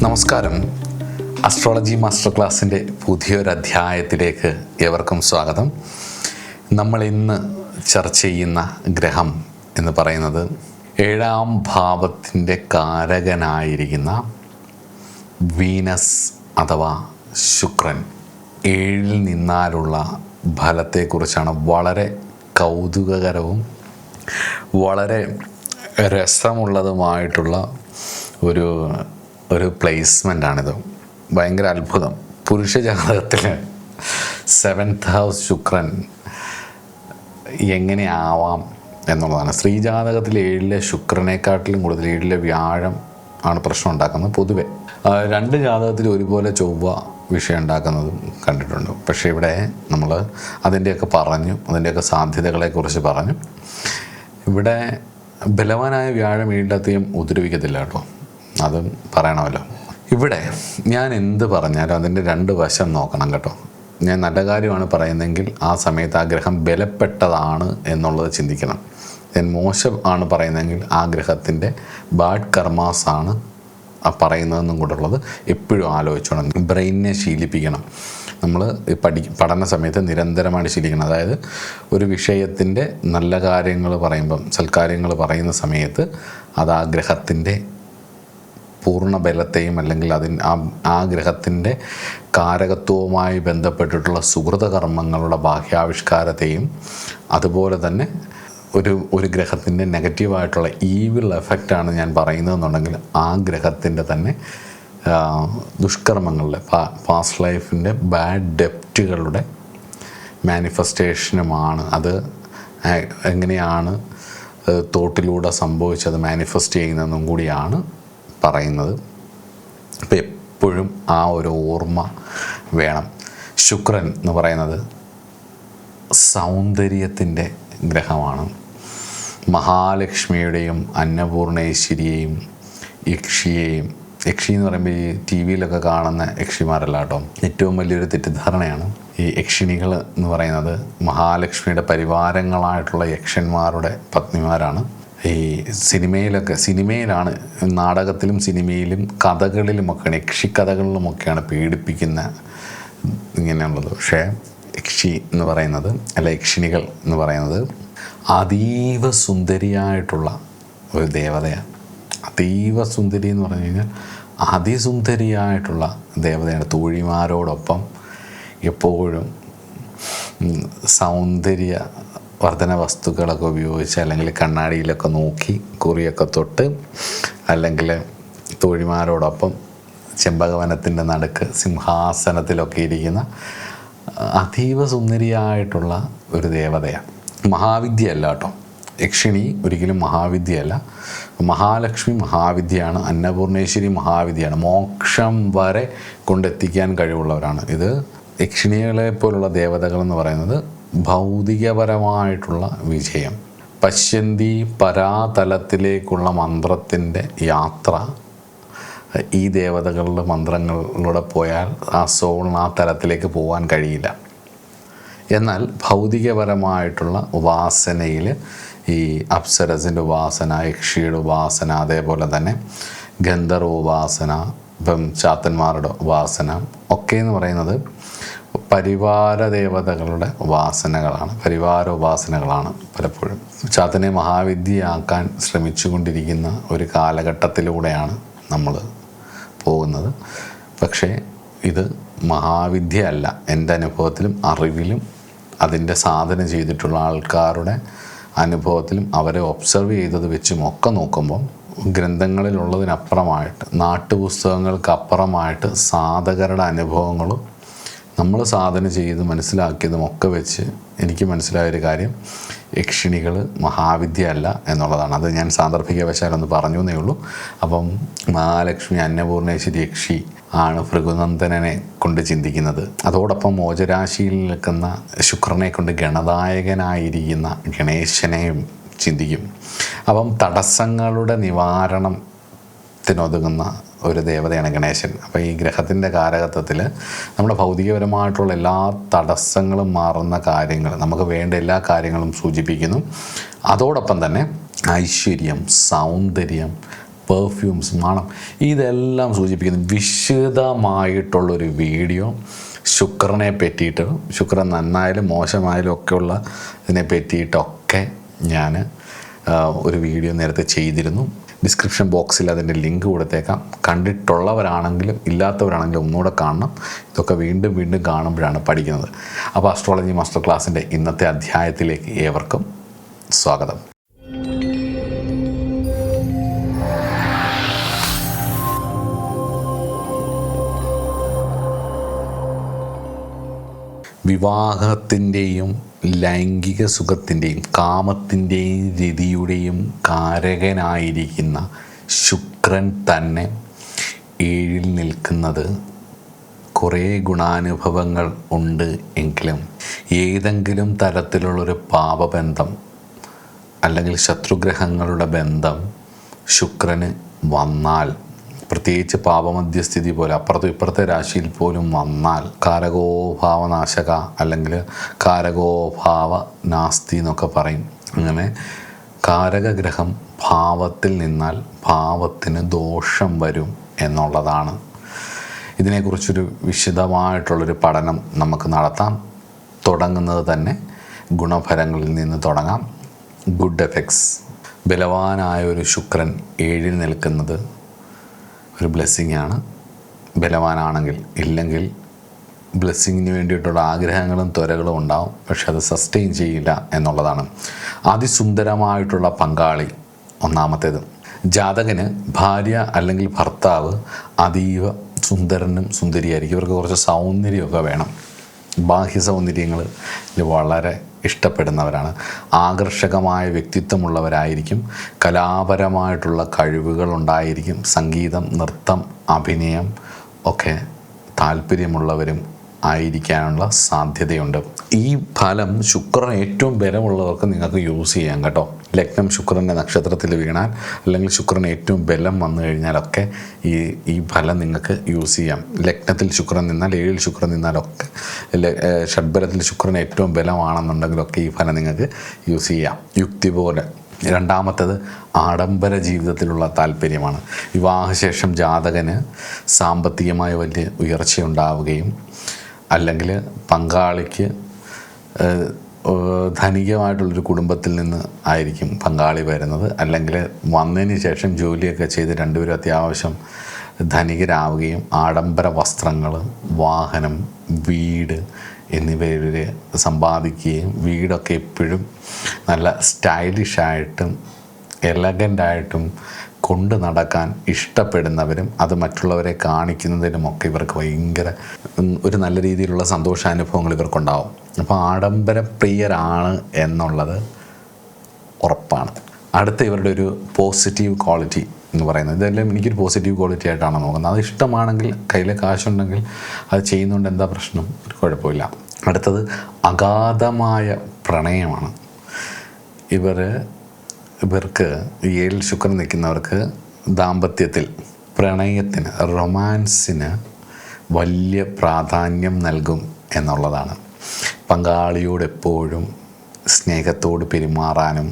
നമസ്കാരം. Astrology master ക്ലാസ്സിൻ്റെ പുതിയൊരു അധ്യായത്തിലേക്ക് ഏവർക്കും സ്വാഗതം. നമ്മൾ ഇന്ന് ചർച്ച ചെയ്യുന്ന ഗ്രഹം എന്ന് പറയുന്നത് 7-ാം ഭാവത്തിൻ്റെ കാരകനായിരിക്കുന്ന വീനസ് അഥവാ ശുക്രൻ. 7-ൽ നിന്നാലുള്ള ഫലത്തെക്കുറിച്ചാണ്. വളരെ കൗതുകകരവും വളരെ രസമുള്ളതുമായിട്ടുള്ള ഒരു പ്ലേസ്മെൻ്റാണിത്. ഭയങ്കര അത്ഭുതം. പുരുഷ ജാതകത്തിൽ 7th ഹൗസ് ശുക്രൻ എങ്ങനെയാവാം എന്നുള്ളതാണ്. സ്ത്രീ ജാതകത്തിൽ 7-ലെ ശുക്രനെക്കാട്ടിലും കൂടുതൽ 7-ലെ വ്യാഴം ആണ് പ്രശ്നം ഉണ്ടാക്കുന്നത്. പൊതുവെ 2 ജാതകത്തിൽ ഒരുപോലെ ചൊവ്വ വിഷയം ഉണ്ടാക്കുന്നതും കണ്ടിട്ടുണ്ട്. പക്ഷേ ഇവിടെ നമ്മൾ അതിൻ്റെയൊക്കെ അതിൻ്റെയൊക്കെ സാധ്യതകളെക്കുറിച്ച് പറഞ്ഞു. ഇവിടെ ബലവാനായ വ്യാഴം 7-ലെയും ഉപദ്രവിക്കത്തില്ല കേട്ടോ, അതും പറയണമല്ലോ. ഇവിടെ ഞാൻ എന്ത് പറഞ്ഞാലും അതിൻ്റെ 2 വശം നോക്കണം കേട്ടോ. ഞാൻ നല്ല കാര്യമാണ് പറയുന്നതെങ്കിൽ ആ സമയത്ത് ആ ഗ്രഹം ബലപ്പെട്ടതാണ് എന്നുള്ളത് ചിന്തിക്കണം. ഞാൻ മോശം ആണ് പറയുന്നതെങ്കിൽ ആ ഗ്രഹത്തിൻ്റെ ബാഡ് കർമാസാണ് പറയുന്നതെന്നും കൂടെ ഉള്ളത് എപ്പോഴും ആലോചിച്ചോണം. ബ്രെയിനിനെ ശീലിപ്പിക്കണം. നമ്മൾ പഠന സമയത്ത് നിരന്തരമായിട്ട് ശീലിക്കണം. അതായത് ഒരു വിഷയത്തിൻ്റെ നല്ല കാര്യങ്ങൾ പറയുമ്പം, സൽക്കാര്യങ്ങൾ പറയുന്ന സമയത്ത് അത് ആ ഗ്രഹത്തിൻ്റെ പൂർണ്ണ ബലത്തെയും അല്ലെങ്കിൽ ആ ഗ്രഹത്തിൻ്റെ കാരകത്വവുമായി ബന്ധപ്പെട്ടിട്ടുള്ള സുഹൃതകർമ്മങ്ങളുടെ ബാഹ്യാവിഷ്കാരത്തെയും അതുപോലെ തന്നെ ഒരു ഗ്രഹത്തിൻ്റെ നെഗറ്റീവായിട്ടുള്ള ഈവിൾ എഫക്റ്റാണ് ഞാൻ പറയുന്നതെന്നുണ്ടെങ്കിൽ ആ ഗ്രഹത്തിൻ്റെ തന്നെ ദുഷ്കർമ്മങ്ങളുടെ പാസ്റ്റ് ലൈഫിൻ്റെ ബാഡ് ഡെപ്റ്റുകളുടെ മാനിഫെസ്റ്റേഷനുമാണ്. അത് എങ്ങനെയാണ് തോട്ടിലൂടെ സംഭവിച്ചത് മാനിഫെസ്റ്റ് ചെയ്യുന്നതെന്നും കൂടിയാണ് പറയുന്നത്. അപ്പോൾ എപ്പോഴും ആ ഒരു ഓർമ്മ വേണം. ശുക്രൻ എന്ന് പറയുന്നത് സൗന്ദര്യത്തിൻ്റെ ഗ്രഹമാണ്. മഹാലക്ഷ്മിയുടെയും അന്നപൂർണേശ്വരിയെയും യക്ഷിയെയും, യക്ഷി എന്ന് പറയുമ്പോൾ ഈ ടി വിയിലൊക്കെ കാണുന്ന യക്ഷിമാരല്ല കേട്ടോ. ഏറ്റവും വലിയൊരു തെറ്റിദ്ധാരണയാണ്. ഈ യക്ഷിണികൾ എന്ന് പറയുന്നത് മഹാലക്ഷ്മിയുടെ പരിവാരങ്ങളായിട്ടുള്ള യക്ഷന്മാരുടെ പത്നിമാരാണ്. ഈ സിനിമയിലാണ്, നാടകത്തിലും സിനിമയിലും കഥകളിലുമൊക്കെയാണ്, യക്ഷിക്കഥകളിലുമൊക്കെയാണ് പീഡിപ്പിക്കുന്ന ഇങ്ങനെയുള്ളത്. പക്ഷേ യക്ഷി എന്ന് പറയുന്നത്, അല്ല യക്ഷിണികൾ എന്ന് പറയുന്നത് അതീവ സുന്ദരിയായിട്ടുള്ള ഒരു ദേവതയാണ്. അതീവ സുന്ദരി എന്ന് പറഞ്ഞു കഴിഞ്ഞാൽ അതിസുന്ദരിയായിട്ടുള്ള ദേവതയാണ്. തോഴിമാരോടൊപ്പം എപ്പോഴും സൗന്ദര്യ വർധന വസ്തുക്കളൊക്കെ ഉപയോഗിച്ച്, അല്ലെങ്കിൽ കണ്ണാടിയിലൊക്കെ നോക്കി കുറിയൊക്കെ തൊട്ട്, അല്ലെങ്കിൽ തോഴിമാരോടൊപ്പം ചെമ്പകവനത്തിൻ്റെ നടുക്ക് സിംഹാസനത്തിലൊക്കെ ഇരിക്കുന്ന അതീവ സുന്ദരിയായിട്ടുള്ള ഒരു ദേവതയാണ്. മഹാവിദ്യയല്ല കേട്ടോ, യക്ഷിണി ഒരിക്കലും മഹാവിദ്യയല്ല. മഹാലക്ഷ്മി മഹാവിദ്യയാണ്, അന്നപൂർണേശ്വരി മഹാവിദ്യയാണ്. മോക്ഷം വരെ കൊണ്ടെത്തിക്കാൻ കഴിവുള്ളവരാണ്. ഇത് യക്ഷിണികളെ പോലുള്ള ദേവതകൾ എന്ന് പറയുന്നത് ഭൗതികപരമായിട്ടുള്ള വിജയം, പശ്യന്തി പരാതലത്തിലേക്കുള്ള മന്ത്രത്തിൻ്റെ യാത്ര. ഈ ദേവതകളുടെ മന്ത്രങ്ങളിലൂടെ പോയാൽ ആ സോളിന് ആ തലത്തിലേക്ക് പോകാൻ കഴിയില്ല. എന്നാൽ ഭൗതികപരമായിട്ടുള്ള ഉപാസനയിൽ ഈ അപ്സരസിൻ്റെ ഉപാസന, യക്ഷിയുടെ ഉപാസന, അതേപോലെ തന്നെ ഗന്ധർവ ഉപാസന, ഇപ്പം ചാത്തന്മാരുടെ ഉപാസന ഒക്കെ എന്ന് പറയുന്നത് പരിവാര ദേവതകളുടെ ഉപാസനകളാണ് പലപ്പോഴും. ചാത്തനെ മഹാവിദ്യയാക്കാൻ ശ്രമിച്ചുകൊണ്ടിരിക്കുന്ന ഒരു കാലഘട്ടത്തിലൂടെയാണ് നമ്മൾ പോകുന്നത്. പക്ഷേ ഇത് മഹാവിദ്യ അല്ല. എൻ്റെ അനുഭവത്തിലും അറിവിലും അതിൻ്റെ സാധന ചെയ്തിട്ടുള്ള ആൾക്കാരുടെ അനുഭവത്തിലും അവരെ ഒബ്സർവ് ചെയ്തത് വെച്ചും ഒക്കെ നോക്കുമ്പം ഗ്രന്ഥങ്ങളിലുള്ളതിനപ്പുറമായിട്ട്, നാട്ടുപുസ്തകങ്ങൾക്കപ്പുറമായിട്ട് സാധകരുടെ അനുഭവങ്ങളും നമ്മൾ സാധന ചെയ്ത് മനസ്സിലാക്കിയതും ഒക്കെ വെച്ച് എനിക്ക് മനസ്സിലായൊരു കാര്യം, യക്ഷിണികൾ മഹാവിദ്യ അല്ല എന്നുള്ളതാണ്. അത് ഞാൻ സാന്ദർഭികവശാലൊന്ന് പറഞ്ഞു എന്നേ ഉള്ളൂ. അപ്പം മഹാലക്ഷ്മി, അന്നപൂർണേശ്വരി, യക്ഷി ആണ് ഭൃഗുനന്ദനെ കൊണ്ട് ചിന്തിക്കുന്നത്. അതോടൊപ്പം മോചരാശിയിൽ നിൽക്കുന്ന ശുക്രനെ കൊണ്ട് ഗണനായകനായിരിക്കുന്ന ഗണേശനെയും ചിന്തിക്കും. അപ്പം തടസ്സങ്ങളുടെ നിവാരണത്തിനൊതുങ്ങുന്ന ഒരു ദേവതയാണ് ഗണേശൻ. അപ്പോൾ ഈ ഗ്രഹത്തിൻ്റെ കാരകത്വത്തിൽ നമ്മുടെ ഭൗതികപരമായിട്ടുള്ള എല്ലാ തടസ്സങ്ങളും മാറുന്ന കാര്യങ്ങൾ, നമുക്ക് വേണ്ട എല്ലാ കാര്യങ്ങളും സൂചിപ്പിക്കുന്നു. അതോടൊപ്പം തന്നെ ഐശ്വര്യം, സൗന്ദര്യം, പെർഫ്യൂംസ്, മണം, ഇതെല്ലാം സൂചിപ്പിക്കുന്നു. വിശദമായിട്ടുള്ളൊരു വീഡിയോ ശുക്രനെ പറ്റിയിട്ട്, ശുക്രൻ നന്നായാലും മോശമായാലും ഒക്കെയുള്ള ഇതിനെ പറ്റിയിട്ടൊക്കെ ഞാൻ ഒരു വീഡിയോ നേരത്തെ ചെയ്തിരുന്നു. ഡിസ്ക്രിപ്ഷൻ ബോക്സിൽ അതിൻ്റെ ലിങ്ക് കൊടുത്തേക്കാം. കണ്ടിട്ടുള്ളവരാണെങ്കിലും ഇല്ലാത്തവരാണെങ്കിലും ഒന്നുകൂടെ കാണണം. ഇതൊക്കെ വീണ്ടും വീണ്ടും കാണുമ്പോഴാണ് പഠിക്കുന്നത്. അപ്പോൾ അസ്ട്രോളജി മാസ്റ്റർ ക്ലാസ്സിൻ്റെ ഇന്നത്തെ അധ്യായത്തിലേക്ക് ഏവർക്കും സ്വാഗതം. വിവാഹത്തിൻ്റെയും ലൈംഗിക സുഖത്തിൻ്റെയും കാമത്തിൻ്റെയും രതിയുടെയും കാരകനായിരിക്കുന്ന ശുക്രൻ തന്നെ 7-ൽ നിൽക്കുന്നത് കുറേ ഗുണാനുഭവങ്ങൾ ഉണ്ട് എങ്കിലും ഏതെങ്കിലും തരത്തിലുള്ളൊരു പാപബന്ധം അല്ലെങ്കിൽ ശത്രുഗ്രഹങ്ങളുടെ ബന്ധം ശുക്രന് വന്നാൽ, പ്രത്യേകിച്ച് പാപമധ്യസ്ഥിതി പോലെ അപ്പുറത്തും ഇപ്പുറത്തെ രാശിയിൽ പോലും വന്നാൽ, കാരകോഭാവനാശക അല്ലെങ്കിൽ കാരകോഭാവ നാസ്തി എന്നൊക്കെ പറയും. അങ്ങനെ കാരകഗ്രഹം ഭാവത്തിൽ നിന്നാൽ ഭാവത്തിന് ദോഷം വരും എന്നുള്ളതാണ്. ഇതിനെക്കുറിച്ചൊരു വിശദമായിട്ടുള്ളൊരു പഠനം നമുക്ക് നടത്താം. തുടങ്ങുന്നത് തന്നെ ഗുണഫലങ്ങളിൽ നിന്ന് തുടങ്ങാം. Good effects. ബലവാനായ ഒരു ശുക്രൻ 7-ൽ നിൽക്കുന്നത് ഒരു ബ്ലെസ്സിങ് ആണ്. ബലവാനാണെങ്കിൽ, ഇല്ലെങ്കിൽ ബ്ലെസ്സിങ്ങിന് വേണ്ടിയിട്ടുള്ള ആഗ്രഹങ്ങളും ത്വരകളും ഉണ്ടാവും, പക്ഷെ അത് സസ്റ്റെയിൻ ചെയ്യില്ല എന്നുള്ളതാണ്. അതിസുന്ദരമായിട്ടുള്ള പങ്കാളി ഒന്നാമത്തേത്. ജാതകന് ഭാര്യ അല്ലെങ്കിൽ ഭർത്താവ് അതീവ സുന്ദരനും സുന്ദരിയായിരിക്കും. ഇവർക്ക് കുറച്ച് സൗന്ദര്യമൊക്കെ വേണം. ബാഹ്യ സൗന്ദര്യങ്ങൾ വളരെ ഇഷ്ടപ്പെടുന്നവരാണ്. ആകർഷകമായ വ്യക്തിത്വമുള്ളവരായിരിക്കും. കലാപരമായിട്ടുള്ള കഴിവുകളുണ്ടായിരിക്കും. സംഗീതം, നൃത്തം, അഭിനയം ഒക്കെ താല്പര്യമുള്ളവരും ആയിരിക്കാനുള്ള സാധ്യതയുണ്ട്. ഈ ഫലം ശുക്രൻ ഏറ്റവും ബലമുള്ളവർക്ക് നിങ്ങൾക്ക് യൂസ് ചെയ്യാം കേട്ടോ. ലഗ്നം ശുക്രൻ്റെ നക്ഷത്രത്തിൽ വീണാൽ അല്ലെങ്കിൽ ശുക്രൻ ഏറ്റവും ബലം വന്നു കഴിഞ്ഞാലൊക്കെ ഈ ഫലം നിങ്ങൾക്ക് യൂസ് ചെയ്യാം. ലഗ്നത്തിൽ ശുക്രൻ നിന്നാൽ, 7-ൽ ശുക്രൻ നിന്നാലൊക്കെ, ഷഡ്ബലത്തിൽ ശുക്രൻ ഏറ്റവും ബലമാണെന്നുണ്ടെങ്കിലൊക്കെ ഈ ഫലം നിങ്ങൾക്ക് യൂസ് ചെയ്യാം യുക്തി പോലെ. രണ്ടാമത്തേത് ആഡംബര ജീവിതത്തിലുള്ള താല്പര്യമാണ്. വിവാഹശേഷം ജാതകന് സാമ്പത്തികമായ വലിയ ഉയർച്ചയുണ്ടാവുകയും അല്ലെങ്കിൽ പങ്കാളിക്ക് ധനികമായിട്ടുള്ളൊരു കുടുംബത്തിൽ നിന്ന് ആയിരിക്കും പങ്കാളി വരുന്നത്. അല്ലെങ്കിൽ വന്നതിന് ശേഷം ജോലിയൊക്കെ ചെയ്ത് രണ്ടുപേരും അത്യാവശ്യം ധനികരാവുകയും ആഡംബര വസ്ത്രങ്ങൾ, വാഹനം, വീട് എന്നിവയിൽ സമ്പാദിക്കുകയും വീടൊക്കെ എപ്പോഴും നല്ല സ്റ്റൈലിഷായിട്ടും എലഗൻ്റായിട്ടും കൊണ്ട് നടക്കാൻ ഇഷ്ടപ്പെടുന്നവരും അത് മറ്റുള്ളവരെ കാണിക്കുന്നതിനുമൊക്കെ ഇവർക്ക് ഭയങ്കര ഒരു നല്ല രീതിയിലുള്ള സന്തോഷാനുഭവങ്ങൾ ഇവർക്കുണ്ടാവും. അപ്പോൾ ആഡംബരപ്രിയരാണ് എന്നുള്ളത് ഉറപ്പാണ്. അടുത്ത ഇവരുടെ ഒരു പോസിറ്റീവ് ക്വാളിറ്റി എന്ന് പറയുന്നത്, ഇതെല്ലാം എനിക്കൊരു പോസിറ്റീവ് ക്വാളിറ്റി ആയിട്ടാണ് നോക്കുന്നത്. അത് ഇഷ്ടമാണെങ്കിൽ, കയ്യിൽ കാശുണ്ടെങ്കിൽ അത് ചെയ്യുന്നതുകൊണ്ട് എന്താ പ്രശ്നം? ഒരു കുഴപ്പമില്ല. അടുത്തത് അഗാധമായ പ്രണയമാണ്. ഇവർക്ക് 7-ൽ ശുക്രൻ നിൽക്കുന്നവർക്ക് ദാമ്പത്യത്തിൽ പ്രണയത്തിന്, റൊമാൻസിന് വലിയ പ്രാധാന്യം നൽകും എന്നുള്ളതാണ്. പങ്കാളിയോട് എപ്പോഴും സ്നേഹത്തോട് പെരുമാറാനും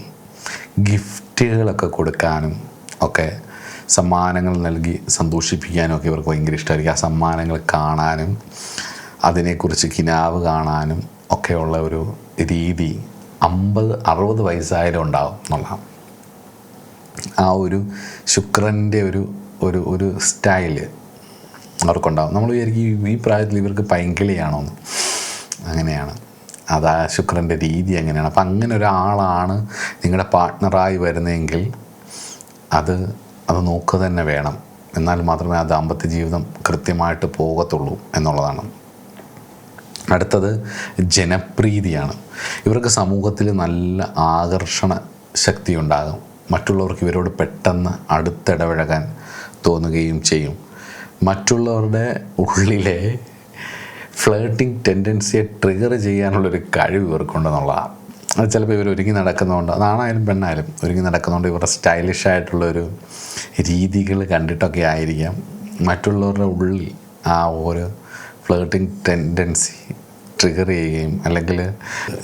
ഗിഫ്റ്റുകളൊക്കെ കൊടുക്കാനും ഒക്കെ, സമ്മാനങ്ങൾ നൽകി സന്തോഷിപ്പിക്കാനും ഒക്കെ ഇവർക്ക് ഭയങ്കര ഇഷ്ടമായിരിക്കും. ആ സമ്മാനങ്ങൾ കാണാനും അതിനെക്കുറിച്ച് കിനാവ് കാണാനും ഒക്കെയുള്ള ഒരു രീതി 50-60 വയസ്സായാലും ഉണ്ടാകും എന്നുള്ളതാണ്. ആ ഒരു ശുക്രൻ്റെ ഒരു സ്റ്റൈല് അവർക്കുണ്ടാകും. നമ്മൾ വിചാരിക്കും ഈ പ്രായത്തിൽ ഇവർക്ക് പൈങ്കിളിയാണോ എന്ന്. അങ്ങനെയാണ്, അതാ ശുക്രൻ്റെ രീതി അങ്ങനെയാണ്. അപ്പം അങ്ങനെ ഒരാളാണ് നിങ്ങളുടെ പാർട്ട്ണറായി വരുന്നതെങ്കിൽ അത് നോക്കുക തന്നെ വേണം. എന്നാൽ മാത്രമേ ആ ദാമ്പത്യ ജീവിതം കൃത്യമായിട്ട് പോകത്തുള്ളൂ എന്നുള്ളതാണ്. അടുത്തത് ജനപ്രീതിയാണ്. ഇവർക്ക് സമൂഹത്തിൽ നല്ല ആകർഷണ ശക്തി ഉണ്ടാകും. മറ്റുള്ളവർക്ക് ഇവരോട് പെട്ടെന്ന് അടുത്തിടപഴകാൻ തോന്നുകയും ചെയ്യും. മറ്റുള്ളവരുടെ ഉള്ളിലെ ഫ്ലേട്ടിംഗ് ടെൻഡൻസിയെ ട്രിഗർ ചെയ്യാനുള്ളൊരു കഴിവ് ഇവർക്കുണ്ടെന്നുള്ളതാണ്. അത് ചിലപ്പോൾ ഇവർ ഒരുങ്ങി നടക്കുന്നതുകൊണ്ട്, അതാണായാലും പെണ്ണായാലും ഒരുങ്ങി നടക്കുന്നതുകൊണ്ട് ഇവരുടെ സ്റ്റൈലിഷായിട്ടുള്ളൊരു രീതികൾ കണ്ടിട്ടൊക്കെ ആയിരിക്കാം മറ്റുള്ളവരുടെ ഉള്ളിൽ ആ ഒരു ഫ്ലേട്ടിംഗ് ടെൻഡൻസി ട്രിഗർ ചെയ്യുകയും, അല്ലെങ്കിൽ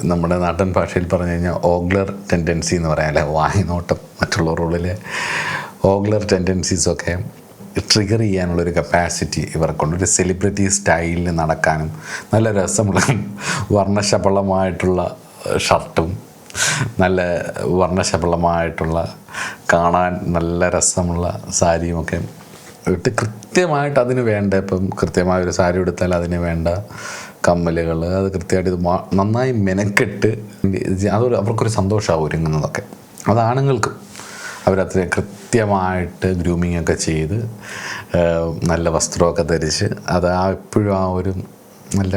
നമ്മുടെ നാടൻ ഭാഷയിൽ പറഞ്ഞു കഴിഞ്ഞാൽ ഓഗ്ലർ ടെൻഡൻസി എന്ന് പറയാം, അല്ലെ, വായ്നോട്ടം, മറ്റുള്ളവരുടെ ഉള്ളിൽ ഓഗ്ലർ ടെൻഡൻസീസൊക്കെ ട്രിഗർ ചെയ്യാനുള്ളൊരു കപ്പാസിറ്റി ഇവർക്കുണ്ട്. ഒരു സെലിബ്രിറ്റി സ്റ്റൈലിൽ നടക്കാനും നല്ല രസമുള്ള വർണ്ണശബളമായിട്ടുള്ള ഷർട്ടും നല്ല വർണ്ണശബളമായിട്ടുള്ള കാണാൻ നല്ല രസമുള്ള സാരിയുമൊക്കെ ഇട്ട് കൃത്യമായിട്ട് അതിന് വേണ്ട, ഇപ്പം കൃത്യമായൊരു സാരി എടുത്താൽ അതിന് വേണ്ട കമ്മലുകൾ അത് കൃത്യമായിട്ട് ഇത് നന്നായി മെനക്കെട്ട് അതൊരു അവർക്കൊരു സന്തോഷമാവും ഒരുങ്ങുന്നതൊക്കെ. അത് ആണുങ്ങൾക്കും അവരത്ര കൃത്യമായിട്ട് ഗ്രൂമിങ് ഒക്കെ ചെയ്ത് നല്ല വസ്ത്രമൊക്കെ ധരിച്ച് അത് എപ്പോഴും ആ ഒരു നല്ല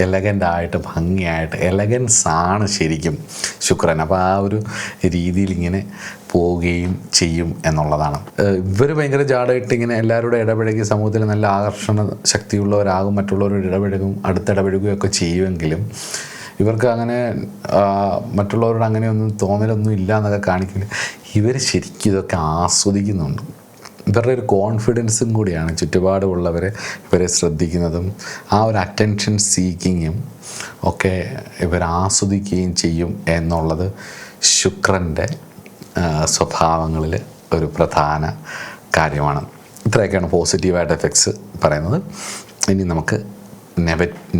എലഗൻ്റായിട്ട് ഭംഗിയായിട്ട് എലഗൻസാണ് ശരിക്കും ശുക്രൻ. അപ്പോൾ ആ ഒരു രീതിയിൽ ഇങ്ങനെ പോവുകയും ചെയ്യും എന്നുള്ളതാണ്. ഇവർ ഭയങ്കര ജാടായിട്ട് ഇങ്ങനെ എല്ലാവരോടും ഇടപഴകി സമൂഹത്തിൽ നല്ല ആകർഷണ ശക്തിയുള്ളവരാകും, മറ്റുള്ളവരോട് അടുത്തിടപഴകുകയൊക്കെ ചെയ്യുമെങ്കിലും ഇവർക്ക് അങ്ങനെ മറ്റുള്ളവരോട് അങ്ങനെയൊന്നും തോന്നലൊന്നും ഇല്ല എന്നൊക്കെ കാണിക്കില്ല. ഇവർ ശരിക്കും ഇതൊക്കെ ആസ്വദിക്കുന്നുണ്ട്. ഇവരുടെ ഒരു കോൺഫിഡൻസും കൂടിയാണ് ചുറ്റുപാടുമുള്ളവരെ ഇവരെ ശ്രദ്ധിക്കുന്നതും ആ ഒരു അറ്റൻഷൻ സീക്കിങ്ങും ഒക്കെ ഇവർ ആസ്വദിക്കുകയും ചെയ്യും എന്നുള്ളത് ശുക്രൻ്റെ സ്വഭാവങ്ങളിൽ ഒരു പ്രധാന കാര്യമാണ്. ഇത്രയൊക്കെയാണ് പോസിറ്റീവായിട്ട് എഫക്ട്സ് പറയുന്നത്. ഇനി നമുക്ക്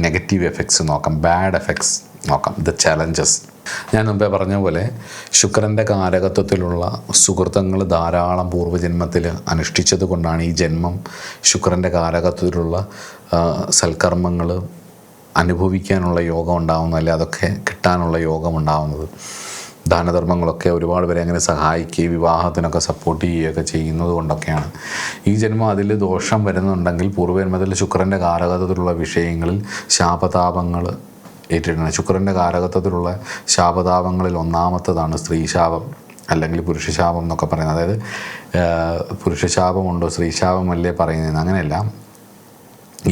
നെഗറ്റീവ് എഫക്ട്സ് നോക്കാം, ബാഡ് എഫക്ട്സ് നോക്കാം, ദ ചലഞ്ചസ്. ഞാൻ മുമ്പേ പറഞ്ഞ പോലെ ശുക്രൻ്റെ കാരകത്വത്തിലുള്ള സുഹൃത്തുക്കൾ ധാരാളം പൂർവ്വജന്മത്തിൽ അനുഷ്ഠിച്ചത് കൊണ്ടാണ് ഈ ജന്മം ശുക്രൻ്റെ കാരകത്വത്തിലുള്ള സൽക്കർമ്മങ്ങൾ അനുഭവിക്കാനുള്ള യോഗം ഉണ്ടാകുന്നത്, അല്ലെ അതൊക്കെ കിട്ടാനുള്ള യോഗം ഉണ്ടാകുന്നത്. ദാനധർമ്മങ്ങളൊക്കെ ഒരുപാട് പേരെ അങ്ങനെ സഹായിക്കുകയും വിവാഹത്തിനൊക്കെ സപ്പോർട്ട് ചെയ്യുകയൊക്കെ ചെയ്യുന്നത് കൊണ്ടൊക്കെയാണ്. ഈ ജന്മം അതിൽ ദോഷം വരുന്നുണ്ടെങ്കിൽ പൂർവ്വജന്മത്തിൽ ശുക്രൻ്റെ കാരകത്വത്തിലുള്ള വിഷയങ്ങളിൽ ശാപതാപങ്ങൾ ഏറ്റിട്ടുണ്ട്. ശുക്രൻ്റെ കാരകത്വത്തിലുള്ള ശാപതാപങ്ങളിൽ ഒന്നാമത്തതാണ് സ്ത്രീശാപം അല്ലെങ്കിൽ പുരുഷശാപം എന്നൊക്കെ പറയുന്നത്. അതായത് പുരുഷശാപമുണ്ടോ സ്ത്രീശാപമല്ലേ പറയുന്നത്, അങ്ങനെയല്ല.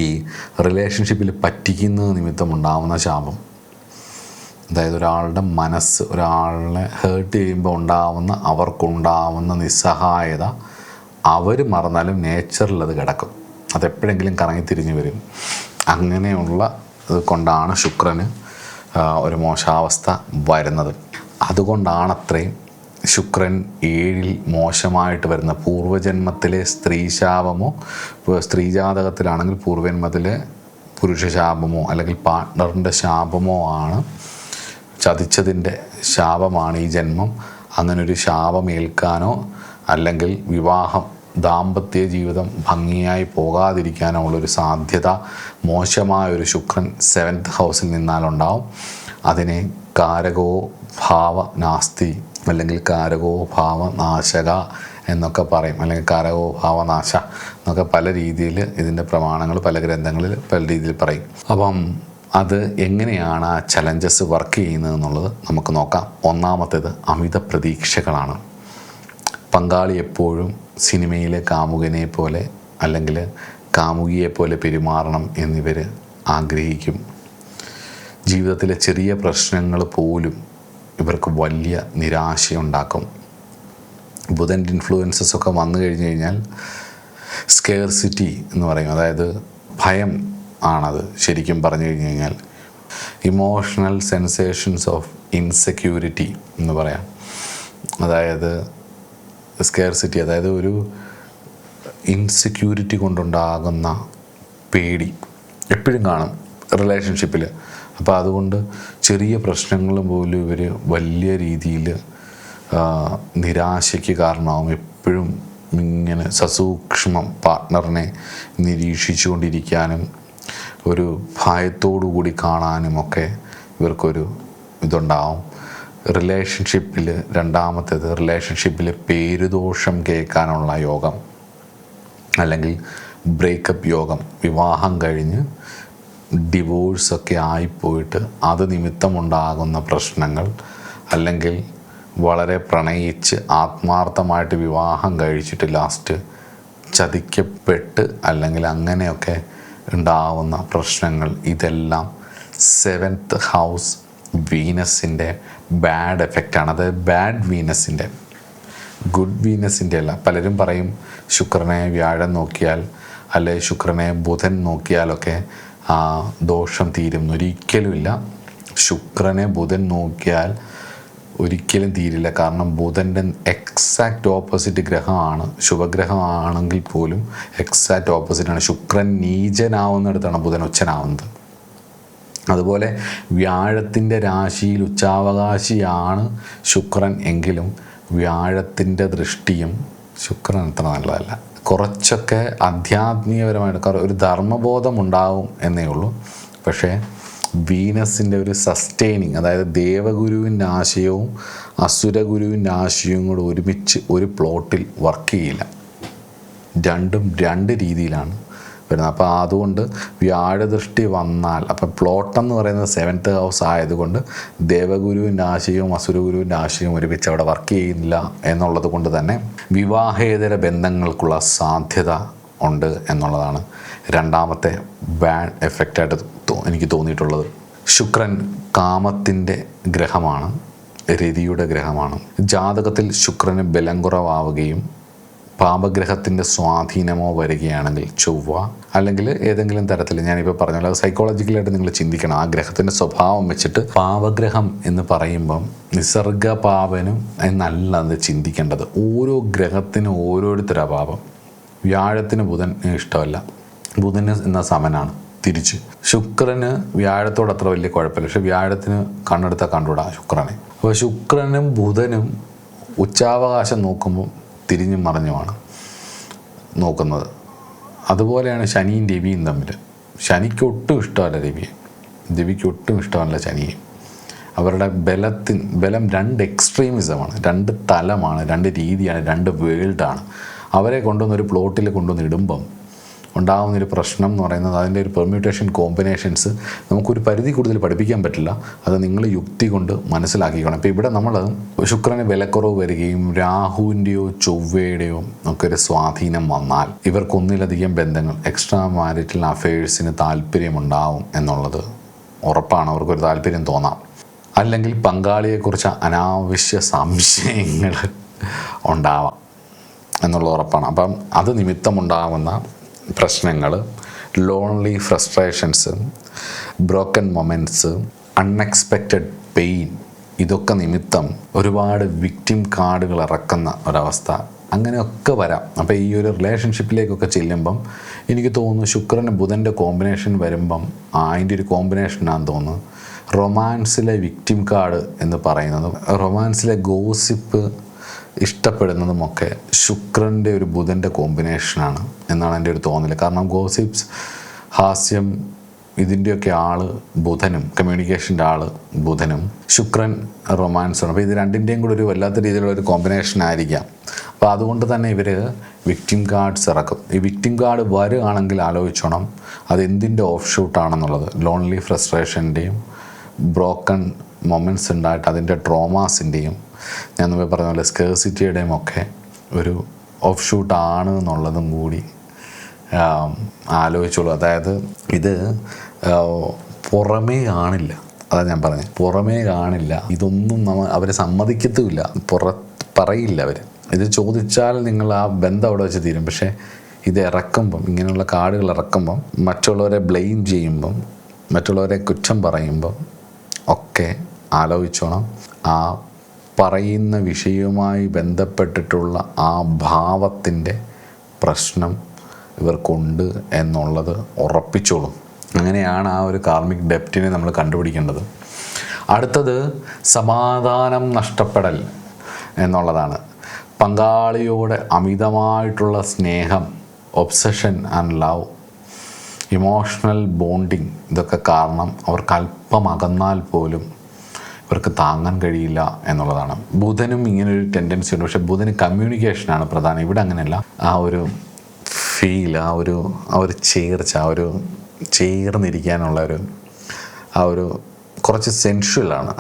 ഈ റിലേഷൻഷിപ്പിൽ പറ്റിക്കുന്നത് നിമിത്തം ഉണ്ടാവുന്ന ശാപം, അതായത് ഒരാളുടെ മനസ്സ് ഒരാളെ ഹേർട്ട് ചെയ്യുമ്പോൾ അവർക്കുണ്ടാവുന്ന നിസ്സഹായത അവർ മറന്നാലും നേച്ചറിൽ അത് കിടക്കും, അതെപ്പോഴെങ്കിലും കറങ്ങി തിരിഞ്ഞു വരും. അങ്ങനെയുള്ള കൊണ്ടാണ് ശുക്രന് ഒരു മോശാവസ്ഥ വരുന്നത്. അതുകൊണ്ടാണത്രയും ശുക്രൻ 7-ൽ മോശമായിട്ട് വരുന്ന പൂർവ്വജന്മത്തിലെ സ്ത്രീശാപമോ, സ്ത്രീജാതകത്തിലാണെങ്കിൽ പൂർവ്വജന്മത്തിലെ പുരുഷശാപമോ അല്ലെങ്കിൽ പാർട്ട്ണറിൻ്റെ ശാപമോ ആണ്, ചതിച്ചതിൻ്റെ ശാപമാണ് ഈ ജന്മം. അങ്ങനൊരു ശാപമേൽക്കാനോ അല്ലെങ്കിൽ വിവാഹം ദാമ്പത്യ ജീവിതം ഭംഗിയായി പോകാതിരിക്കാനോ ഉള്ളൊരു സാധ്യത മോശമായൊരു ശുക്രൻ 7th ഹൗസിൽ നിന്നാലുണ്ടാവും. അതിനെ കാരകോ ഭാവ നാസ്തി അല്ലെങ്കിൽ കാരകോ ഭാവ നാശക എന്നൊക്കെ പറയും, അല്ലെങ്കിൽ കാരകോ ഭാവനാശ എന്നൊക്കെ പല രീതിയിൽ ഇതിൻ്റെ പ്രമാണങ്ങൾ പല ഗ്രന്ഥങ്ങളിൽ പല രീതിയിൽ പറയും. അപ്പം അത് എങ്ങനെയാണ് ആ ചലഞ്ചസ് വർക്ക് ചെയ്യുന്നത് എന്നുള്ളത് നമുക്ക് നോക്കാം. ഒന്നാമത്തേത് അമിത പ്രതീക്ഷകളാണ്. പങ്കാളി എപ്പോഴും സിനിമയിലെ കാമുകനെ പോലെ അല്ലെങ്കിൽ കാമുകിയെ പോലെ പെരുമാറണം എന്നിവർ ആഗ്രഹിക്കും. ജീവിതത്തിലെ ചെറിയ പ്രശ്നങ്ങൾ പോലും ഇവർക്ക് വലിയ നിരാശയുണ്ടാക്കും. ബുധൻ്റെ ഇൻഫ്ലുവൻസസ് ഒക്കെ വന്നു കഴിഞ്ഞ് കഴിഞ്ഞാൽ സ്കേർസിറ്റി എന്ന് പറയും, അതായത് ഭയം ആണത്. ശരിക്കും പറഞ്ഞു കഴിഞ്ഞ് കഴിഞ്ഞാൽ ഇമോഷണൽ സെൻസേഷൻസ് ഓഫ് ഇൻസെക്യൂരിറ്റി എന്ന് പറയാം. അതായത് സ്കേർസിറ്റി, അതായത് ഒരു ഇൻസെക്യൂരിറ്റി കൊണ്ടുണ്ടാകുന്ന പേടി എപ്പോഴും കാണും റിലേഷൻഷിപ്പിൽ. അപ്പോൾ അതുകൊണ്ട് ചെറിയ പ്രശ്നങ്ങൾ പോലും ഇവർ വലിയ രീതിയിൽ നിരാശയ്ക്ക് കാരണമാകും. എപ്പോഴും ഇങ്ങനെ സസൂക്ഷ്മം പാർട്ട്ണറിനെ നിരീക്ഷിച്ചുകൊണ്ടിരിക്കാനും ഒരു ഭയത്തോടു കൂടി കാണാനുമൊക്കെ ഇവർക്കൊരു ഇതുണ്ടാവും. റിലേഷൻഷിപ്പിൽ രണ്ടാമത്തേത് റിലേഷൻഷിപ്പിൽ പേരുദോഷം കേൾക്കാനുള്ള യോഗം അല്ലെങ്കിൽ ബ്രേക്കപ്പ് യോഗം. വിവാഹം കഴിഞ്ഞ് ഡിവോഴ്സൊക്കെ ആയിപ്പോയിട്ട് അത് നിമിത്തമുണ്ടാകുന്ന പ്രശ്നങ്ങൾ, അല്ലെങ്കിൽ വളരെ പ്രണയിച്ച് ആത്മാർത്ഥമായിട്ട് വിവാഹം കഴിച്ചിട്ട് ലാസ്റ്റ് ചതിക്കപ്പെട്ട് അല്ലെങ്കിൽ അങ്ങനെയൊക്കെ ഉണ്ടാവുന്ന പ്രശ്നങ്ങൾ, ഇതെല്ലാം 7th ഹൗസ് വീനസിൻ്റെ ബാഡ് എഫക്റ്റാണ്. അതായത് ബാഡ് വീനസിൻ്റെ, ഗുഡ് വീനസിൻ്റെ അല്ല. പലരും പറയും ശുക്രനെ വ്യാഴം നോക്കിയാൽ അല്ലെ ശുക്രനെ ബുധൻ നോക്കിയാലൊക്കെ ദോഷം തീരും. ഒരിക്കലുമില്ല. ശുക്രനെ ബുധൻ നോക്കിയാൽ ഒരിക്കലും തീരില്ല. കാരണം ബുധൻ്റെ എക്സാക്റ്റ് ഓപ്പോസിറ്റ് ഗ്രഹമാണ്, ശുഭഗ്രഹമാണെങ്കിൽ പോലും എക്സാക്റ്റ് ഓപ്പോസിറ്റാണ്. ശുക്രൻ നീചനാവുന്നിടത്താണ് ബുധൻ ഉച്ചനാവുന്നത്. അതുപോലെ വ്യാഴത്തിൻ്റെ രാശിയിൽ ഉച്ചാവകാശിയാണ് ശുക്രൻ എങ്കിലും വ്യാഴത്തിൻ്റെ ദൃഷ്ടിയും ശുക്രൻ അത്ര നല്ലതല്ല. കുറച്ചൊക്കെ ആധ്യാത്മികപരമായിട്ട് ഒരു ധർമ്മബോധം ഉണ്ടാവും എന്നേ ഉള്ളൂ. പക്ഷേ വീനസിൻ്റെ ഒരു സസ്റ്റെയിനിങ്, അതായത് ദേവഗുരുവിൻ്റെ ആശയവും അസുരഗുരുവിൻ്റെ ആശയവും കൂടെ ഒരുമിച്ച് ഒരു പ്ലോട്ടിൽ വർക്ക് ചെയ്യില്ല. രണ്ടും രണ്ട് രീതിയിലാണ് വരുന്നത്. അപ്പോൾ അതുകൊണ്ട് വ്യാഴദൃഷ്ടി വന്നാൽ, അപ്പം പ്ലോട്ടെന്ന് പറയുന്നത് 7th ഹൗസ് ആയതുകൊണ്ട് ദേവഗുരുവിൻ്റെ ആശയവും അസുരഗുരുവിൻ്റെ ആശയവും ഒരുമിച്ച് അവിടെ വർക്ക് ചെയ്യുന്നില്ല എന്നുള്ളത് കൊണ്ട് തന്നെ വിവാഹേതര ബന്ധങ്ങൾക്കുള്ള സാധ്യത ഉണ്ട് എന്നുള്ളതാണ് രണ്ടാമത്തെ ബാഡ് എഫക്റ്റായിട്ട് എനിക്ക് തോന്നിയിട്ടുള്ളത്. ശുക്രൻ കാമത്തിൻ്റെ ഗ്രഹമാണ്, രതിയുടെ ഗ്രഹമാണ്. ജാതകത്തിൽ ശുക്രന് ബലം കുറവാവുകയും പാപഗ്രഹത്തിൻ്റെ സ്വാധീനമോ വരികയാണെങ്കിൽ ചൊവ്വ അല്ലെങ്കിൽ ഏതെങ്കിലും തരത്തിൽ, ഞാനിപ്പോൾ പറഞ്ഞല്ലോ, സൈക്കോളജിക്കലായിട്ട് നിങ്ങൾ ചിന്തിക്കണം. ആ ഗ്രഹത്തിൻ്റെ സ്വഭാവം വെച്ചിട്ട് പാപഗ്രഹം എന്ന് പറയുമ്പം നിസർഗ പാപനും എന്നല്ല അത് ചിന്തിക്കേണ്ടത്. ഓരോ ഗ്രഹത്തിനും ഓരോരുത്തരാ പാപം. വ്യാഴത്തിന് ബുധൻ ഇഷ്ടമല്ല, ബുധന് എന്ന സമനാണ്. തിരിച്ച് ശുക്രന് വ്യാഴത്തോട് അത്ര വലിയ കുഴപ്പമില്ല, പക്ഷെ വ്യാഴത്തിന് കണ്ണെടുത്താൽ കണ്ടുകൂടാ ശുക്രനെ. അപ്പോൾ ശുക്രനും ബുധനും ഉച്ചാവകാശം നോക്കുമ്പോൾ തിരിഞ്ഞും മറിഞ്ഞുമാണ് നോക്കുന്നത്. അതുപോലെയാണ് ശനിയും രവിയും തമ്മിൽ. ശനിക്ക് ഒട്ടും ഇഷ്ടമല്ല രവിയെ, രവിക്ക് ഒട്ടും ഇഷ്ടമല്ല ശനിയെ. അവരുടെ ബലം രണ്ട് എക്സ്ട്രീമിസമാണ്, രണ്ട് തലമാണ്, രണ്ട് രീതിയാണ്, രണ്ട് വേൾഡാണ്. അവരെ കൊണ്ടുവന്നൊരു പ്ലോട്ടിൽ കൊണ്ടുവന്ന് ഇടുമ്പം ഉണ്ടാകുന്നൊരു പ്രശ്നം എന്ന് പറയുന്നത് അതിൻ്റെ ഒരു പെർമ്യൂട്ടേഷൻ കോമ്പിനേഷൻസ് നമുക്കൊരു പരിധി കൂടുതൽ പഠിപ്പിക്കാൻ പറ്റില്ല. അത് നിങ്ങൾ യുക്തി കൊണ്ട് മനസ്സിലാക്കിക്കണം. ഇപ്പോൾ ഇവിടെ നമ്മൾ ശുക്രന് വിലക്കുറവ് വരികയും രാഹുവിൻ്റെയോ ചൊവ്വയുടെയോ ഒക്കെ ഒരു സ്വാധീനം വന്നാൽ ഇവർക്കൊന്നിലധികം ബന്ധങ്ങൾ, എക്സ്ട്രാ മാരിറ്റൽ അഫയേഴ്സിന് താല്പര്യമുണ്ടാവും എന്നുള്ളത് ഉറപ്പാണ്. അവർക്കൊരു താല്പര്യം തോന്നാം. അല്ലെങ്കിൽ പങ്കാളിയെക്കുറിച്ച് അനാവശ്യ സംശയങ്ങൾ ഉണ്ടാവാം എന്നുള്ളത് ഉറപ്പാണ്. അപ്പം അത് നിമിത്തമുണ്ടാകുന്ന പ്രശ്നങ്ങൾ, lonely frustrations, broken moments, unexpected pain, ഇതൊക്കെ നിമിത്തം ഒരുപാട് വിക്ടിം കാർഡുകൾ ഇറക്കുന്ന ഒരവസ്ഥ അങ്ങനെയൊക്കെ വരാം. അപ്പോൾ ഈ ഒരു റിലേഷൻഷിപ്പിലേക്കൊക്കെ ചെല്ലുമ്പം എനിക്ക് തോന്നുന്നു ശുക്രന് ബുധൻ്റെ കോമ്പിനേഷൻ വരുമ്പം അതിൻ്റെ ഒരു കോമ്പിനേഷനാണെന്ന് തോന്നുന്നു. റൊമാൻസിലെ വിക്ടിം കാർഡ് എന്ന് പറയുന്നതും റൊമാൻസിലെ ഗോസിപ്പ് ഇഷ്ടപ്പെടുന്നതുമൊക്കെ ശുക്രൻ്റെ ഒരു ബുധൻ്റെ കോമ്പിനേഷനാണ് എന്നാണ് എൻ്റെ ഒരു തോന്നൽ. കാരണം ഗോസിപ്സ്, ഹാസ്യം, ഇതിൻ്റെയൊക്കെ ആൾ ബുധനും, കമ്മ്യൂണിക്കേഷൻ്റെ ആൾ ബുധനും, ശുക്രൻ റൊമാൻസാണ്. അപ്പോൾ ഇത് രണ്ടിൻ്റെയും കൂടെ ഒരു വല്ലാത്ത രീതിയിലുള്ള ഒരു കോമ്പിനേഷൻ ആയിരിക്കാം. അപ്പോൾ അതുകൊണ്ട് തന്നെ ഇവർ വിക്ടിം കാർഡ്സ് ഇറക്കും. ഈ വിക്ടിം കാർഡ് വരികയാണെങ്കിൽ ആലോചിച്ചോണം അതെന്തിൻ്റെ ഓഫ് ഷൂട്ടാണെന്നുള്ളത്. ലോൺലി ഫ്രസ്ട്രേഷൻ്റെയും ബ്രോക്കൺ മൊമെൻറ്റ്സ് ഉണ്ടായിട്ട് അതിൻ്റെ ട്രോമാസിൻ്റെയും, ഞാൻ മുമ്പേ പറഞ്ഞ പോലെ സ്കേഴ്സിറ്റിയുടെയും ഒക്കെ ഒരു ഓഫ് ഷൂട്ടാണ് എന്നുള്ളതും കൂടി ആലോചിച്ചോളൂ. അതായത് ഇത് പുറമേ കാണില്ല, അതാണ് ഞാൻ പറഞ്ഞത്, പുറമേ കാണില്ല. ഇതൊന്നും അവർ സമ്മതിക്കത്തുമില്ല, പറയില്ല അവർ. ഇത് ചോദിച്ചാൽ നിങ്ങൾ ആ ബന്ധം അവിടെ വെച്ച് തീരും. പക്ഷേ ഇത് ഇറക്കുമ്പം, ഇങ്ങനെയുള്ള കാർഡുകൾ ഇറക്കുമ്പം, മറ്റുള്ളവരെ ബ്ലെയിം ചെയ്യുമ്പം, മറ്റുള്ളവരെ കുറ്റം പറയുമ്പം ഒക്കെ ആലോചിച്ചോണം ആ പറയുന്ന വിഷയവുമായി ബന്ധപ്പെട്ടിട്ടുള്ള ആ ഭാവത്തിൻ്റെ പ്രശ്നം ഇവർക്കുണ്ട് എന്നുള്ളത് ഉറപ്പിച്ചോളും. അങ്ങനെയാണ് ആ ഒരു കാർമിക് ഡെപ്റ്റിനെ നമ്മൾ കണ്ടുപിടിക്കേണ്ടത്. അടുത്തത് സമാധാനം നഷ്ടപ്പെടൽ എന്നുള്ളതാണ്. പങ്കാളിയോട് അമിതമായിട്ടുള്ള സ്നേഹം, obsession and love, emotional bonding, ഇതൊക്കെ കാരണം അവർക്ക് അല്പം അകന്നാൽ പോലും ഇവർക്ക് താങ്ങാൻ കഴിയില്ല എന്നുള്ളതാണ്. ബുധനും ഇങ്ങനൊരു ടെൻഡൻസി ഉണ്ട്. പക്ഷേ ബുധന് കമ്മ്യൂണിക്കേഷനാണ് പ്രധാനം. ഇവിടെ അങ്ങനെയല്ല. ആ ഒരു ഫീൽ, ആ ഒരു ചേർച്ച, ആ ഒരു ചേർന്നിരിക്കാനുള്ള ആ ഒരു കുറച്ച് സെൻഷ്വലാണ്.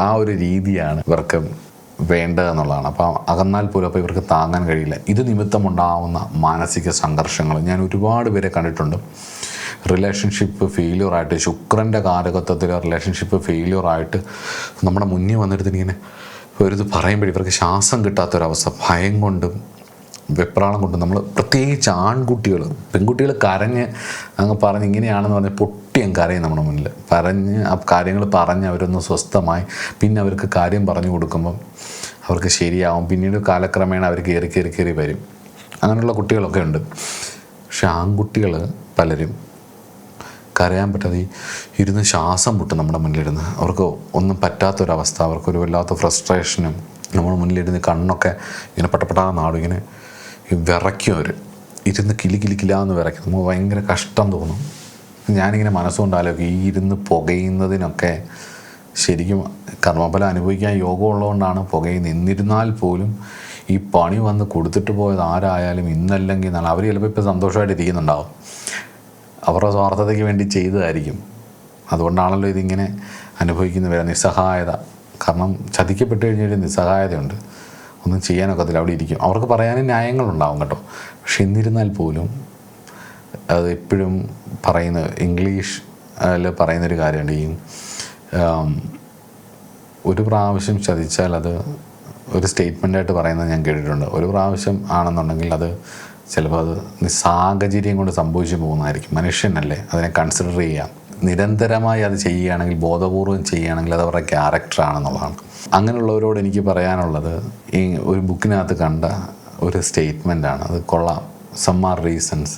ആ ഒരു രീതിയാണ് ഇവർക്ക് വേണ്ടതെന്നുള്ളതാണ്. അപ്പോൾ അകന്നാൽ പോലും അപ്പോൾ ഇവർക്ക് താങ്ങാൻ കഴിയില്ല. ഇത് നിമിത്തമുണ്ടാകുന്ന മാനസിക സംഘർഷങ്ങൾ ഞാൻ ഒരുപാട് പേരെ കണ്ടിട്ടുണ്ട്. റിലേഷൻഷിപ്പ് ഫെയിലിയറായിട്ട്, ശുക്രൻ്റെ കാരകത്വത്തിൽ റിലേഷൻഷിപ്പ് ഫെയിലിയറായിട്ട് നമ്മുടെ മുന്നിൽ വന്നിട്ട് ഇങ്ങനെ ഒരു ഇത് പറയുമ്പോഴേ ഇവർക്ക് ശ്വാസം കിട്ടാത്തൊരവസ്ഥ, ഭയം കൊണ്ടും വെപ്രാളം കൊണ്ട് നമ്മൾ, പ്രത്യേകിച്ച് ആൺകുട്ടികൾ, പെൺകുട്ടികൾ കരഞ്ഞ് അങ്ങ് പറഞ്ഞ് ഇങ്ങനെയാണെന്ന് പറഞ്ഞ് പൊട്ടിയും കരയും നമ്മുടെ മുന്നിൽ. പറഞ്ഞ് ആ കാര്യങ്ങൾ പറഞ്ഞ് അവരൊന്ന് സ്വസ്ഥമായി പിന്നെ അവർക്ക് കാര്യം പറഞ്ഞു കൊടുക്കുമ്പം അവർക്ക് ശരിയാവും. പിന്നീട് കാലക്രമേണ അവർ കയറി വരും. അങ്ങനെയുള്ള കുട്ടികളൊക്കെ ഉണ്ട്. പക്ഷെ ആൺകുട്ടികൾ പലരും കരയാൻ പറ്റാതെ ഇരുന്ന് ശ്വാസം മുട്ടും നമ്മുടെ മുന്നിലിരുന്ന്. അവർക്ക് ഒന്നും പറ്റാത്തൊരവസ്ഥ, അവർക്കൊരു വല്ലാത്ത ഫ്രസ്ട്രേഷനും. നമ്മുടെ മുന്നിലിരുന്ന് കണ്ണൊക്കെ ഇങ്ങനെ പട്ടപ്പെട്ടാ നാടും ഇങ്ങനെ വിറയ്ക്കും. അവർ ഇരുന്ന് കിലാന്ന് വിറയ്ക്കും. നമുക്ക് ഭയങ്കര കഷ്ടം തോന്നും. ഞാനിങ്ങനെ മനസ്സുകൊണ്ടാലോ ഈ ഇരുന്ന് പുകയുന്നതിനൊക്കെ ശരിക്കും കർമ്മഫലം അനുഭവിക്കാൻ യോഗമുള്ളതുകൊണ്ടാണ് പുകയുന്നത്. എന്നിരുന്നാൽ പോലും ഈ പണി വന്ന് കൊടുത്തിട്ട് പോയത് ആരായാലും ഇന്നല്ലെങ്കിൽ നാളെ അവർ ചിലപ്പോൾ ഇപ്പോൾ സന്തോഷമായിട്ട് ഇരിക്കുന്നുണ്ടാവും. അവരുടെ സ്വാർത്ഥതയ്ക്ക് വേണ്ടി ചെയ്തതായിരിക്കും. അതുകൊണ്ടാണല്ലോ ഇതിങ്ങനെ അനുഭവിക്കുന്നവരെ നിസ്സഹായത. കാരണം ചതിക്കപ്പെട്ട് കഴിഞ്ഞൊരു നിസ്സഹായതയുണ്ട്. ഒന്നും ചെയ്യാനൊക്കത്തില്ല, അവിടെ ഇരിക്കും. അവർക്ക് പറയാനും ന്യായങ്ങളുണ്ടാവും കേട്ടോ. പക്ഷെ എന്നിരുന്നാൽ പോലും അത് എപ്പോഴും ഇംഗ്ലീഷിൽ പറയുന്നൊരു കാര്യമുണ്ട്. ഈ ഒരു പ്രാവശ്യം ചതിച്ചാൽ അത് ഒരു സ്റ്റേറ്റ്മെൻറ്റായിട്ട് പറയുന്നത് ഞാൻ കേട്ടിട്ടുണ്ട്. ഒരു പ്രാവശ്യം ആണെന്നുണ്ടെങ്കിൽ അത് ചിലപ്പോൾ അത് സാഹചര്യം കൊണ്ട് സംഭവിച്ചു പോകുന്നതായിരിക്കും. മനുഷ്യനല്ലേ, അതിനെ കൺസിഡർ ചെയ്യാം. നിരന്തരമായി അത് ചെയ്യുകയാണെങ്കിൽ, ബോധപൂർവം ചെയ്യുകയാണെങ്കിൽ അത് അവരുടെ ക്യാരക്ടറാണെന്നുള്ളതാണ്. അങ്ങനെയുള്ളവരോട് എനിക്ക് പറയാനുള്ളത്, ഈ ഒരു ബുക്കിനകത്ത് കണ്ട ഒരു സ്റ്റേറ്റ്മെൻറ്റാണ്. അത് കൊള്ളാം. സമ്മാർ റീസൺസ്,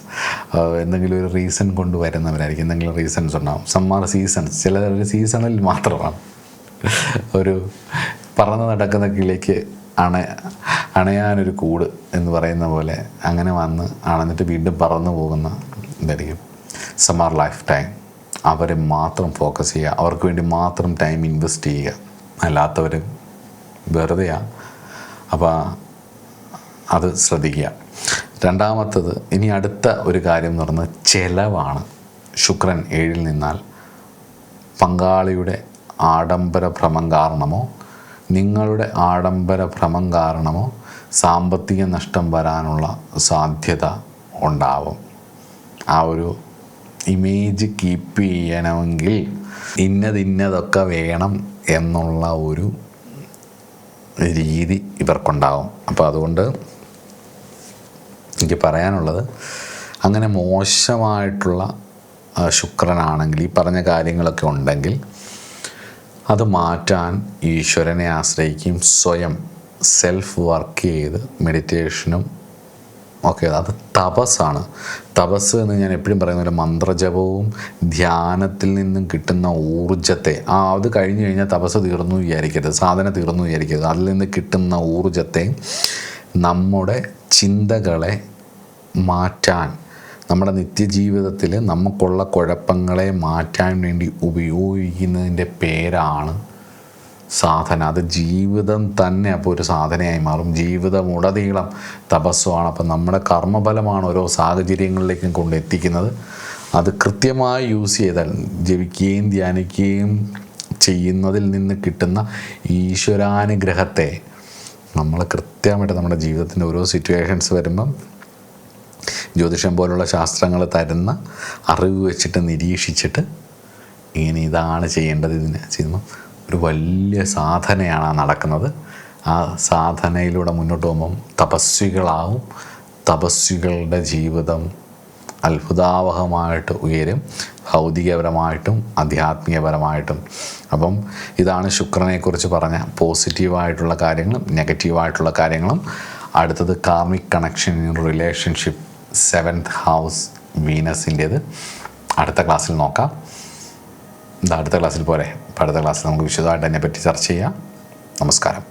എന്തെങ്കിലും ഒരു റീസൺ കൊണ്ട് വരുന്നവരായിരിക്കും. എന്തെങ്കിലും റീസൺസ് ഉണ്ടാകും. സമ്മാർ സീസൺസ്, ചില സീസണിൽ മാത്രമാണ്. ഒരു പറന്ന് നടക്കുന്ന കിളിക്ക് അണയാനൊരു കൂട് എന്ന് പറയുന്ന പോലെ അങ്ങനെ വന്ന് അണഞ്ഞിട്ട് വീണ്ടും പറന്നു പോകുന്ന ഇതായിരിക്കും സമ്മാർ ലൈഫ് ടൈം. അവരെ മാത്രം ഫോക്കസ് ചെയ്യുക, അവർക്ക് വേണ്ടി മാത്രം ടൈം ഇൻവെസ്റ്റ് ചെയ്യുക. അല്ലാത്തവർ വെറുതെയാണ്. അപ്പോൾ അത് ശ്രദ്ധിക്കുക. രണ്ടാമത്തത്, ഇനി അടുത്ത ഒരു കാര്യം എന്ന് പറയുന്നത് ചെലവാണ്. ശുക്രൻ 7 നിന്നാൽ പങ്കാളിയുടെ ആഡംബര ഭ്രമം കാരണമോ നിങ്ങളുടെ ആഡംബര ഭ്രമം കാരണമോ സാമ്പത്തിക നഷ്ടം വരാനുള്ള സാധ്യത ഉണ്ടാവും. ആ ഒരു ഇമേജ് കീപ്പ് ചെയ്യണമെങ്കിൽ ഇന്നതൊക്കെ വേണം എന്നുള്ള ഒരു രീതി ഇവർക്കുണ്ടാവും. അപ്പോൾ അതുകൊണ്ട് എനിക്ക് പറയാനുള്ളത്, അങ്ങനെ മോശമായിട്ടുള്ള ശുക്രനാണെങ്കിൽ, ഈ പറഞ്ഞ കാര്യങ്ങളൊക്കെ ഉണ്ടെങ്കിൽ അത് മാറ്റാൻ ഈശ്വരനെ ആശ്രയിക്കും. സ്വയം സെൽഫ് വർക്ക് ചെയ്ത് മെഡിറ്റേഷനും ഒക്കെ. അത് തപസ്സാണ്. തപസ് എന്ന് ഞാൻ എപ്പോഴും പറയുന്ന പോലെ മന്ത്രജപവും ധ്യാനത്തിൽ നിന്നും കിട്ടുന്ന ഊർജത്തെ, അത് കഴിഞ്ഞ് കഴിഞ്ഞാൽ തപസ് തീർന്നു വിചാരിക്കരുത്, സാധന തീർന്നു വിചാരിക്കരുത്. അതിൽ നിന്ന് കിട്ടുന്ന ഊർജത്തെ നമ്മുടെ ചിന്തകളെ മാറ്റാൻ, നമ്മുടെ നിത്യജീവിതത്തിൽ നമുക്കുള്ള കുഴപ്പങ്ങളെ മാറ്റാൻ വേണ്ടി ഉപയോഗിക്കുന്നതിൻ്റെ പേരാണ് സാധന. അത് ജീവിതം തന്നെ അപ്പോൾ ഒരു സാധനയായി മാറും. ജീവിതമുടനീളം തപസ്സുമാണ്. അപ്പം നമ്മുടെ കർമ്മഫലമാണ് ഓരോ സാഹചര്യങ്ങളിലേക്കും കൊണ്ടെത്തിക്കുന്നത്. അത് കൃത്യമായി യൂസ് ചെയ്താൽ, ജപിക്കുകയും ധ്യാനിക്കുകയും ചെയ്യുന്നതിൽ നിന്ന് കിട്ടുന്ന ഈശ്വരാനുഗ്രഹത്തെ നമ്മൾ കൃത്യമായിട്ട് നമ്മുടെ ജീവിതത്തിൻ്റെ ഓരോ സിറ്റുവേഷൻസ് വരുമ്പം ജ്യോതിഷം പോലുള്ള ശാസ്ത്രങ്ങൾ തരുന്ന അറിവ് വെച്ചിട്ട് നിരീക്ഷിച്ചിട്ട് ഇങ്ങനെ ഇതാണ് ചെയ്യേണ്ടത്, ഇതിന് ചെയ്യുമ്പോൾ ഒരു വലിയ സാധനയാണ് നടക്കുന്നത്. ആ സാധനയിലൂടെ മുന്നോട്ട് പോകുമ്പം തപസ്വികളാവും. തപസ്വികളുടെ ജീവിതം അത്ഭുതാവഹമായിട്ട് ഉയരും, ഭൗതികപരമായിട്ടും ആധ്യാത്മികപരമായിട്ടും. അപ്പം ഇതാണ് ശുക്രനെക്കുറിച്ച് പറഞ്ഞ പോസിറ്റീവായിട്ടുള്ള കാര്യങ്ങളും നെഗറ്റീവായിട്ടുള്ള കാര്യങ്ങളും. അടുത്തത് karmic connection in relationship, 7th house വീനസിൻ്റേത് അടുത്ത ക്ലാസ്സിൽ നോക്കാം. അടുത്ത ക്ലാസ്സിൽ പോരെ. അടുത്ത ക്ലാസ്സിൽ നമുക്ക് വിശദമായിട്ട് അതിനെപ്പറ്റി ചർച്ച ചെയ്യാം. നമസ്കാരം.